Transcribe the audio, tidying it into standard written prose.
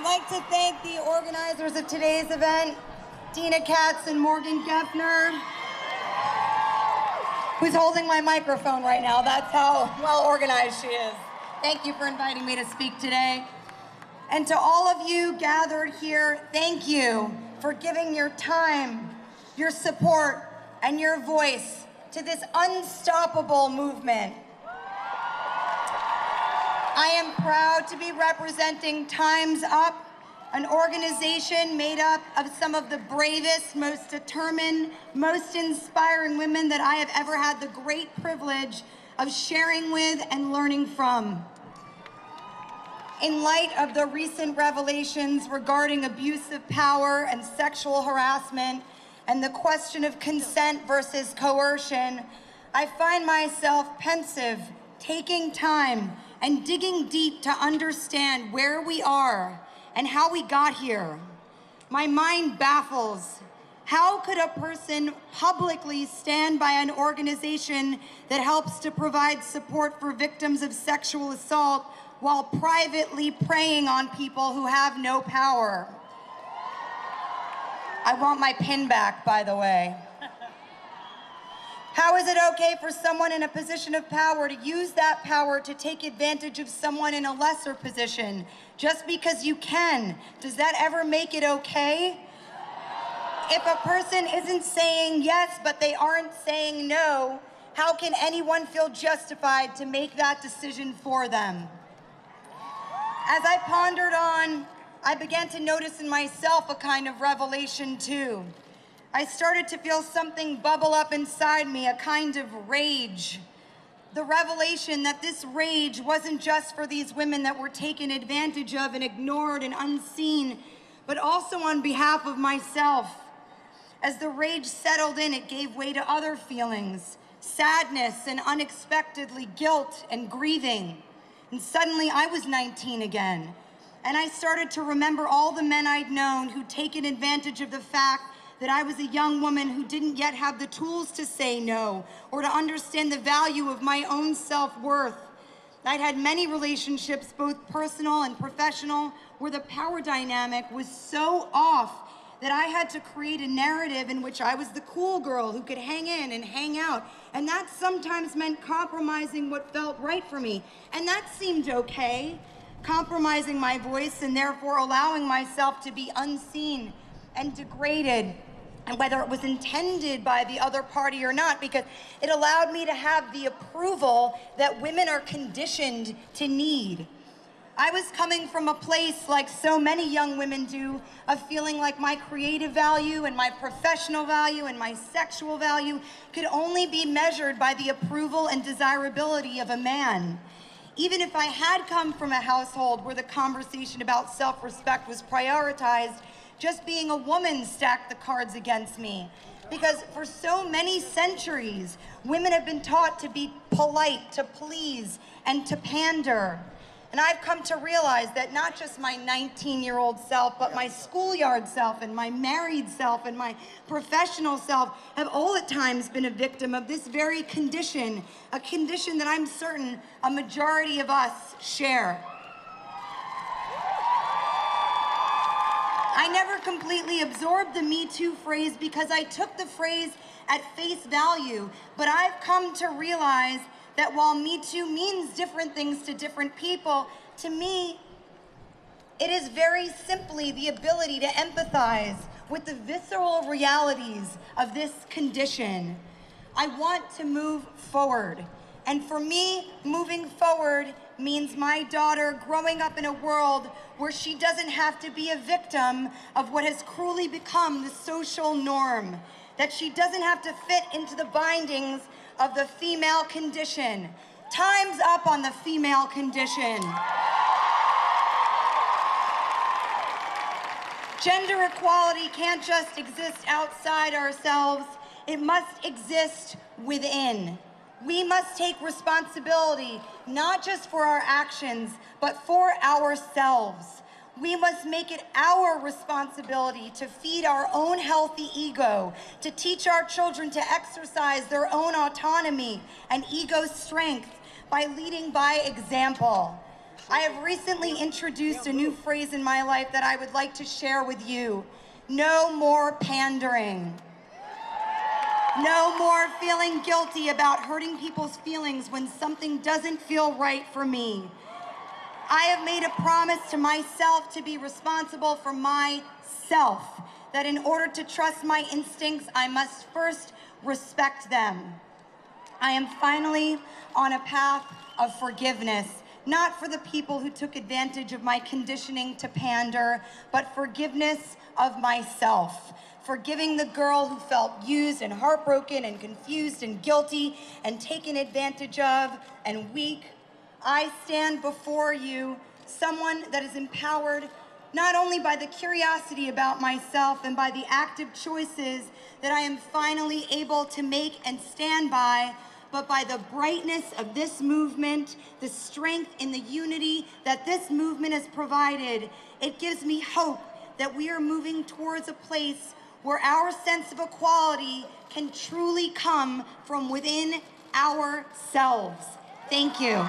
I'd like to thank the organizers of today's event, Dina Katz and Morgan Geffner, who's holding my microphone right now. That's how well organized she is. Thank you for inviting me to speak today. And to all of you gathered here, thank you for giving your time, your support, and your voice to this unstoppable movement. I am proud to be representing Time's Up, an organization made up of some of the bravest, most determined, most inspiring women that I have ever had the great privilege of sharing with and learning from. In light of the recent revelations regarding abuse of power and sexual harassment and the question of consent versus coercion, I find myself pensive, taking time and digging deep to understand where we are and how we got here. My mind baffles. How could a person publicly stand by an organization that helps to provide support for victims of sexual assault while privately preying on people who have no power? I want my pin back, by the way. How is it okay for someone in a position of power to use that power to take advantage of someone in a lesser position? Just because you can, does that ever make it okay? If a person isn't saying yes, but they aren't saying no, how can anyone feel justified to make that decision for them? As I pondered on, I began to notice in myself a kind of revelation too. I started to feel something bubble up inside me, a kind of rage. The revelation that this rage wasn't just for these women that were taken advantage of and ignored and unseen, but also on behalf of myself. As the rage settled in, it gave way to other feelings, sadness and unexpectedly guilt and grieving. And suddenly I was 19 again. And I started to remember all the men I'd known who'd taken advantage of the fact that I was a young woman who didn't yet have the tools to say no or to understand the value of my own self-worth. I'd had many relationships, both personal and professional, where the power dynamic was so off that I had to create a narrative in which I was the cool girl who could hang in and hang out. And that sometimes meant compromising what felt right for me. And that seemed okay, compromising my voice and therefore allowing myself to be unseen and degraded, and whether it was intended by the other party or not, because it allowed me to have the approval that women are conditioned to need. I was coming from a place, like so many young women do, of feeling like my creative value and my professional value and my sexual value could only be measured by the approval and desirability of a man. Even if I had come from a household where the conversation about self-respect was prioritized, just being a woman stacked the cards against me. Because for so many centuries, women have been taught to be polite, to please, and to pander. And I've come to realize that not just my 19-year-old self, but my schoolyard self and my married self and my professional self have all at times been a victim of this very condition, a condition that I'm certain a majority of us share. I never completely absorbed the Me Too phrase because I took the phrase at face value, but I've come to realize that while Me Too means different things to different people, to me, it is very simply the ability to empathize with the visceral realities of this condition. I want to move forward. And for me, moving forward means my daughter growing up in a world where she doesn't have to be a victim of what has cruelly become the social norm, that she doesn't have to fit into the bindings of the female condition. Time's up on the female condition. Gender equality can't just exist outside ourselves, it must exist within. We must take responsibility, not just for our actions, but for ourselves. We must make it our responsibility to feed our own healthy ego, to teach our children to exercise their own autonomy and ego strength by leading by example. I have recently introduced a new phrase in my life that I would like to share with you. No more pandering. No more feeling guilty about hurting people's feelings when something doesn't feel right for me. I have made a promise to myself to be responsible for myself, that in order to trust my instincts, I must first respect them. I am finally on a path of forgiveness, not for the people who took advantage of my conditioning to pander, but forgiveness of myself. Forgiving the girl who felt used and heartbroken and confused and guilty and taken advantage of and weak. I stand before you, someone that is empowered not only by the curiosity about myself and by the active choices that I am finally able to make and stand by, but by the brightness of this movement, the strength in the unity that this movement has provided. It gives me hope that we are moving towards a place where our sense of equality can truly come from within ourselves. Thank you.